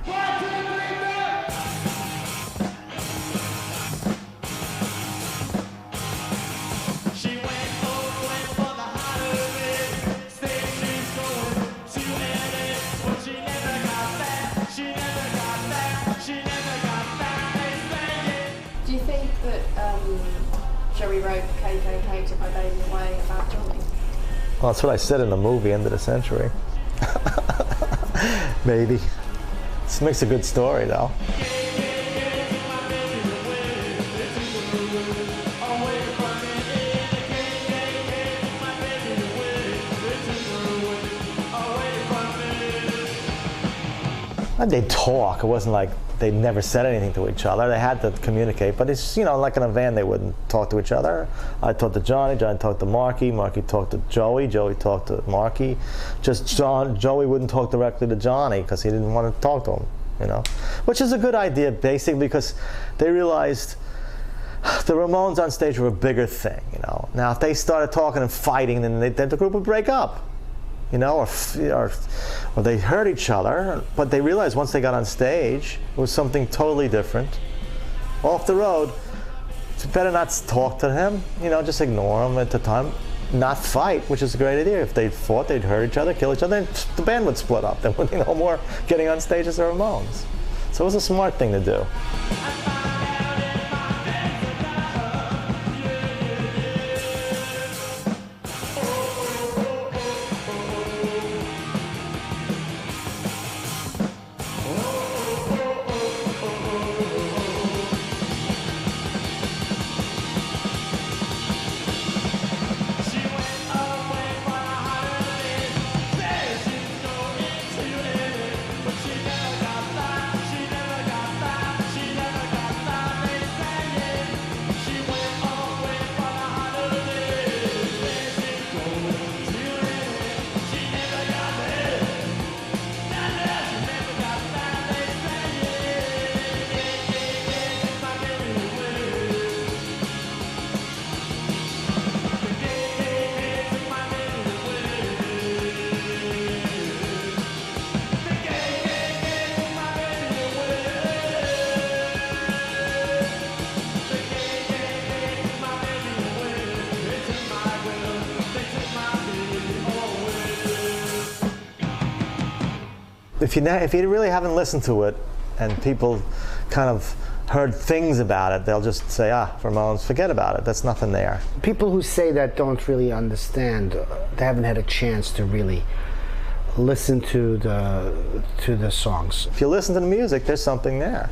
Do you think that Joey wrote KKK to obey the way about Johnny? Well, that's what I said in the movie, End of the Century. Maybe. This makes a good story, though. And they'd talk. It wasn't like they never said anything to each other. They had to communicate, but it's, you know, like in a van, they wouldn't talk to each other. I talked to Johnny, Johnny talked to Marky, Marky talked to Joey, Joey talked to Marky. Just Joey wouldn't talk directly to Johnny because he didn't want to talk to him, you know. Which is a good idea, basically, because they realized the Ramones on stage were a bigger thing, you know. Now, if they started talking and fighting, then the group would break up. You know, or they hurt each other, but they realized once they got on stage, it was something totally different. Off the road, it's better not talk to him, you know, just ignore him at the time, not fight, which is a great idea. If they fought, they'd hurt each other, kill each other, and the band would split up. There would be no more getting on stage as the Ramones. So it was a smart thing to do. If you really haven't listened to it, and people kind of heard things about it, they'll just say, Ramones, forget about it. That's nothing there. People who say that don't really understand. They haven't had a chance to really listen to the songs. If you listen to the music, there's something there.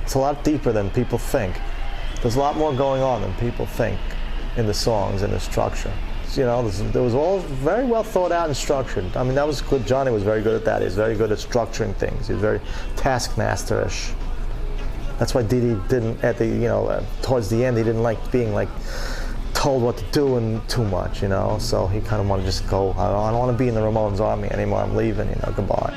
It's a lot deeper than people think. There's a lot more going on than people think in the songs and the structure. You know, there was all very well thought out and structured. I mean, that was good. Johnny was very good at that. He was very good at structuring things. He was very taskmaster-ish. That's why Dee Dee didn't, towards the end, he didn't like being told what to do and too much, So he kind of wanted to just go, I don't want to be in the Ramones army anymore. I'm leaving, goodbye.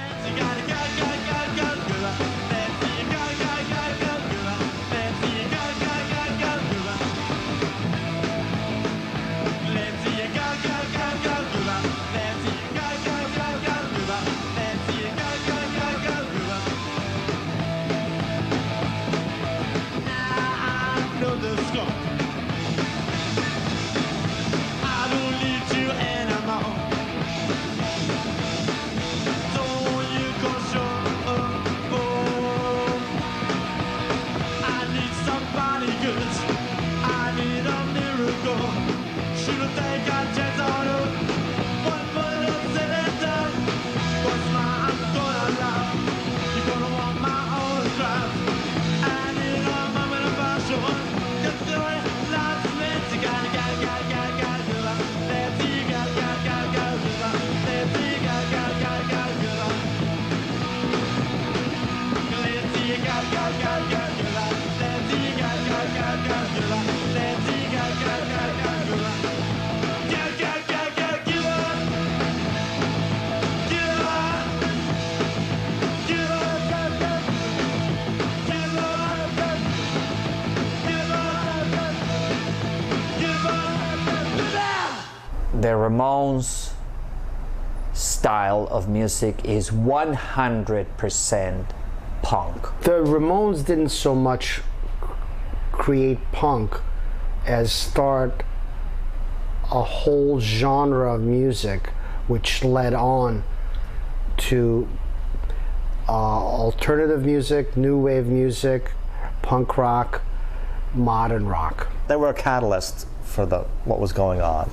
The Ramones style of music is 100% punk. The Ramones didn't so much create punk as start a whole genre of music which led on to alternative music, new wave music, punk rock, modern rock. They were a catalyst for what was going on.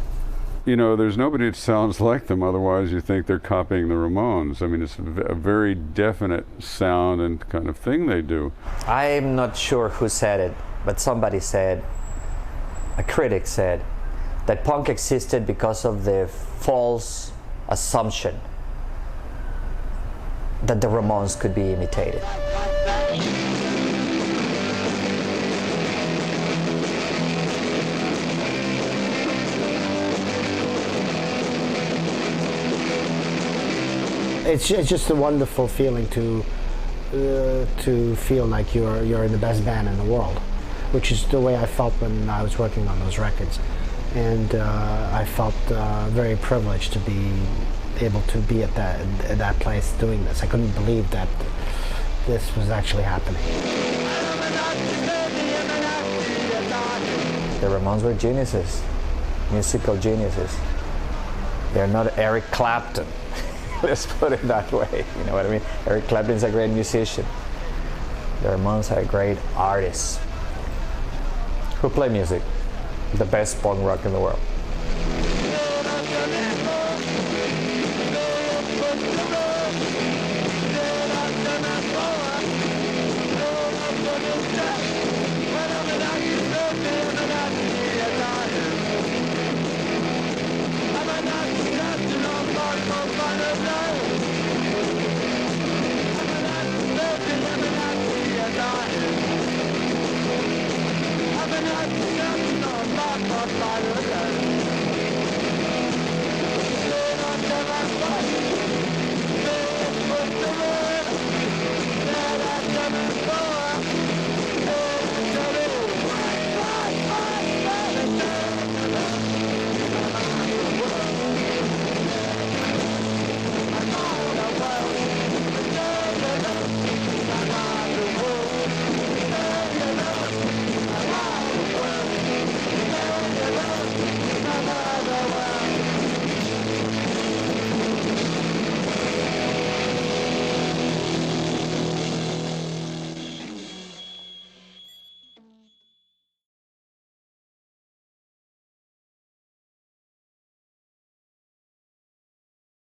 There's nobody that sounds like them, otherwise you think they're copying the Ramones. I mean, it's a very definite sound and kind of thing they do. I'm not sure who said it, but somebody said, a critic said, that punk existed because of the false assumption that the Ramones could be imitated. It's just a wonderful feeling to feel like you're in the best band in the world, which is the way I felt when I was working on those records, and I felt very privileged to be able to be at that place doing this. I couldn't believe that this was actually happening. The Ramones were geniuses, musical geniuses. They're not Eric Clapton. Let's put it that way, you know what I mean? Eric Clapton's a great musician. The Ramones are great artists who play music, the best punk rock in the world. Bye.